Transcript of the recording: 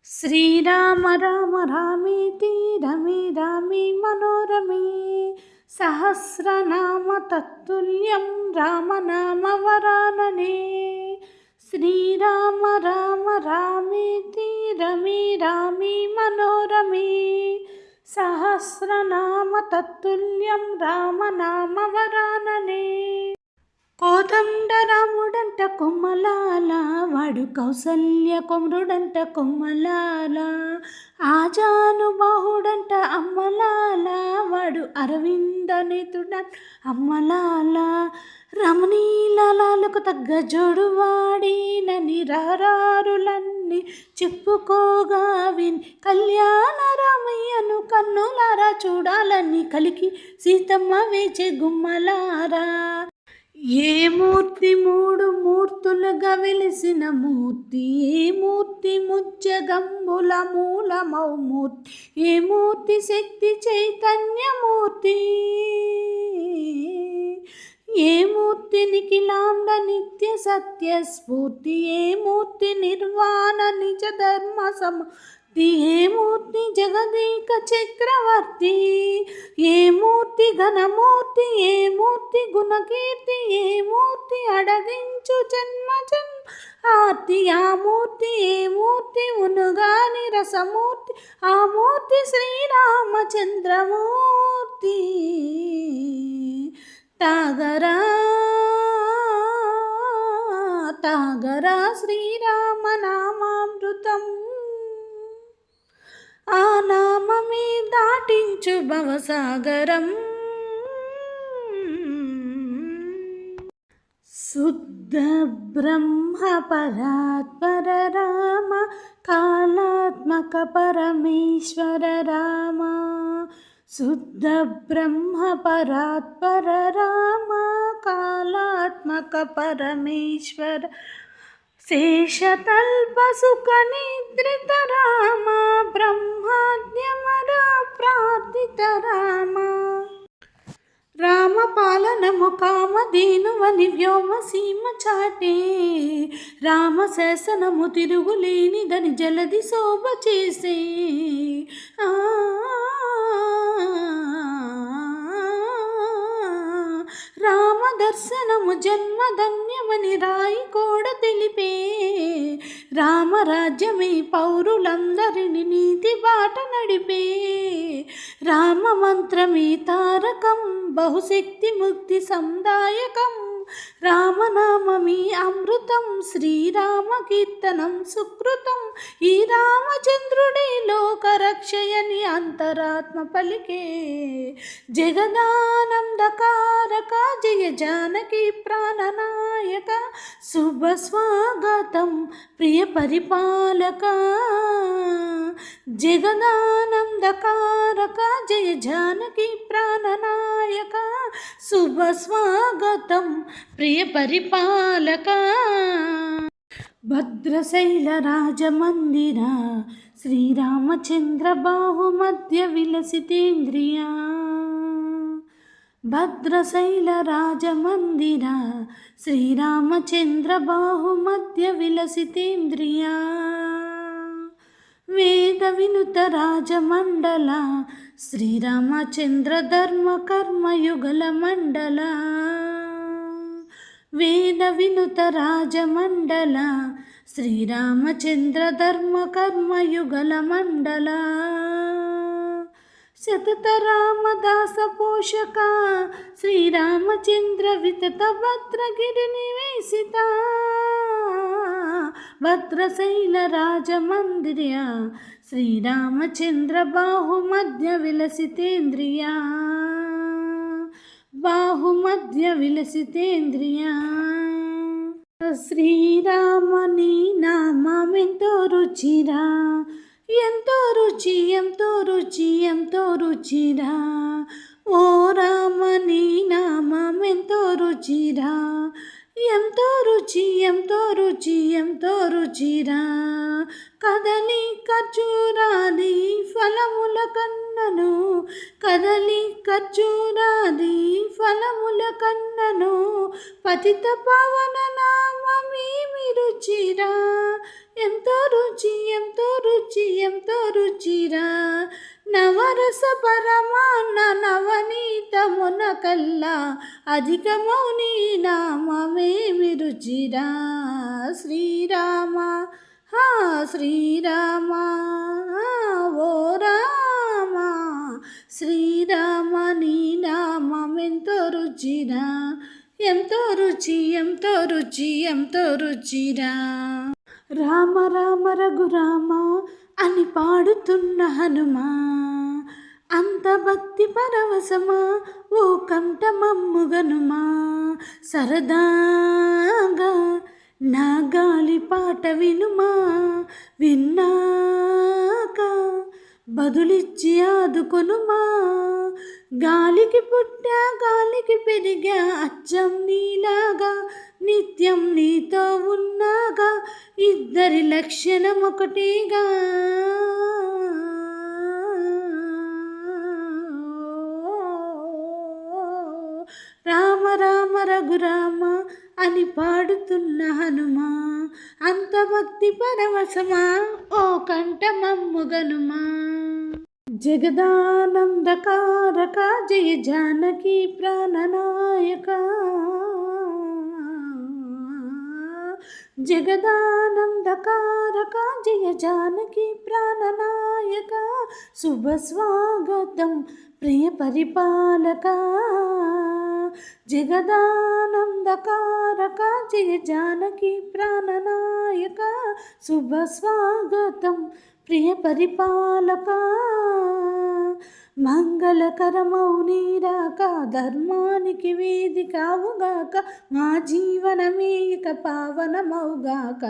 శ్రీరామ రామ రామేతి రమే రామే మనోరమే సహస్రనామ తత్తుల్యం రామనామ వరాననే. శ్రీరామ రామ రామేతి రమే రామే మనోరమే సహస్రనామ తత్తుల్యం రామనామ వరాననే. కోదండ రాముడంట కొమ్మలాల, వాడు కౌసల్య కొమరుడంట కొమ్మలాల. ఆజానుబాహుడంట అమ్మలాల, వాడు అరవింద నేత్రుడంట అమ్మలాల. రమణీలాలకు తగ్గ జోడు వాడినని రారారులన్నీ చెప్పుకోగా విని, కళ్యాణ రామయ్యను కన్నులారా చూడాలని కలికి సీతమ్మ వేచే గుమ్మలారా. ఏ మూర్తి మూడు మూర్తులుగా వెలిసిన మూర్తి, ఏ మూర్తి ముజ్జగంబుల మూలమౌ మూర్తి, ఏ మూర్తి శక్తి చైతన్యమూర్తి, ఏ మూర్తి నిఖిలాండ నిత్య సత్య స్ఫూర్తి, ఏ మూర్తి నిర్వాణ నిజ ధర్మ సమూర్తి, ఏ మూర్తి జగదీక చక్రవర్తి, ఏ మూర్తి ఘనమూర్తి, ఏ మూర్తి గుణకీర్తి, ఏ మూర్తి అడగించు జన్మ జన్మ ఆర్తి, ఆ మూర్తి ఏ మూర్తి ఉనుగాని రసమూర్తి, ఆ మూర్తి శ్రీరామచంద్రమూర్తి. తాగరా తాగరా శ్రీరామ నామామృతం, ఆ నామమే దాటించు భవసాగరం. శుద్ధ బ్రహ్మ పరాత్పర రామ, కాలాత్మక పరమేశ్వర రామ. శుద్ధ బ్రహ్మ పరాత్పర రామ, కాలాత్మక పరమేశ్వర శేషతల్ప సుఖ నిద్రిత రామ, బ్రహ్మాద్యమర ప్రార్థిత రామ. రామ పాలనము కామధేనువని వ్యోమ సీమ చాటే, రామ శాసనము తిరుగులేనిదని జలది శోభ చేసే. రామ దర్శనము జన్మధన్యమని రాయి కూడా తెలిపే, రామరాజ్యమే పౌరులందరిని నీతి బాట నడిపే. రామ మంత్రమే తారకం, బహుశక్తి ముక్తి సందాయకం, రామనామమే అమృతం, శ్రీరామ కీర్తనం సుకృతం. ఈ రామచంద్రుడే లోకరక్షయని అంతరాత్మ పలికే, జగదానందకారక జయ జానకి ప్రాణనాయక. శుభ స్వాగతం ప్రియ పరిపాలక, జగదానందకారక జయ జానకి ప్రాణనాయక. శుభ స్వాగతం ప్రియ పరిపాలక. భద్రశైల రాజమందిర, శ్రీరామచంద్ర బాహుమధ్య విలసితేంద్రియ. భద్రశైల రాజమందిర, శ్రీరామచంద్ర బాహుమధ్య విలసితేంద్రియ. వేద వినుత రాజమండల, శ్రీరామచంద్ర ధర్మ కర్మయుగల మండల. వేద వినుత రాజమండల, శ్రీరామచంద్ర ధర్మ కర్మయుగల మండల. సతత రామదాస పోషక, శ్రీరామచంద్ర వితత భద్రగిరి నివేశిత. భద్రశైల రాజమందిర్య, శ్రీరామచంద్ర బాహుమధ్య విలసితేంద్రియ. బాహుమధ్య విలసితేంద్రియ. శ్రీరామని నామెంతో రుచిరా, ఎంతో రుచి ఎంతో రుచి ఎంతో రుచిరా. ఓ రామని నామెంతో రుచిరా, ఎంతో రుచి ఎంతో రుచి ఎంతో రుచిరా. కదలి ఖర్జూరాది ఫలముల కన్నను, కదలి ఖర్జూరాది ఫలముల కన్నను. పతిత పావన నామమేమి రుచిరా, ఎంతో రుచి ఎంతో రుచి ఎంతో రుచిరా నవరస పరమాన్న నవనీతమున కల్లా అధికమౌని నామమేమి రుచిరా శ్రీరామ శ్రీరామ ఓ రామ శ్రీరామ నీ నామమెంతో రుచిరా ఎంతో రుచి ఎంతో రుచి ఎంతో రుచిరా రామ రామ రఘురామ అని పాడుతున్న హనుమా అంత భక్తి పరవశమా ఓ కంఠమమ్ముగనుమా సరదాగా నా గాలి పాట వినుమా విన్నాక బదులిచ్చి ఆదుకొనుమా గాలికి పుట్టా గాలికి పెరిగా అచ్చం నీలాగా నిత్యం నీతో ఉన్నాగా ఇద్దరి లక్షణం ఒకటిగా రామ రామ రఘురామ అని పాడుతున్న హనుమా అంత భక్తి పరవశమా ఓ కంఠమమ్ముగనుమా జగదానందకారక జయ జానకి ప్రాణనాయక జగదానందకారక జయ జానకి ప్రాణనాయక శుభ స్వాగతం ప్రియ పరిపాలక జగదానందకారక జయ జానకి ప్రాణనాయక శుభ స్వాగతం ప్రియ పరిపాలక మంగళకరమౌ నీరాక ధర్మానికి వేదికావుగాక మా జీవనమే ఇక పావనమౌగాక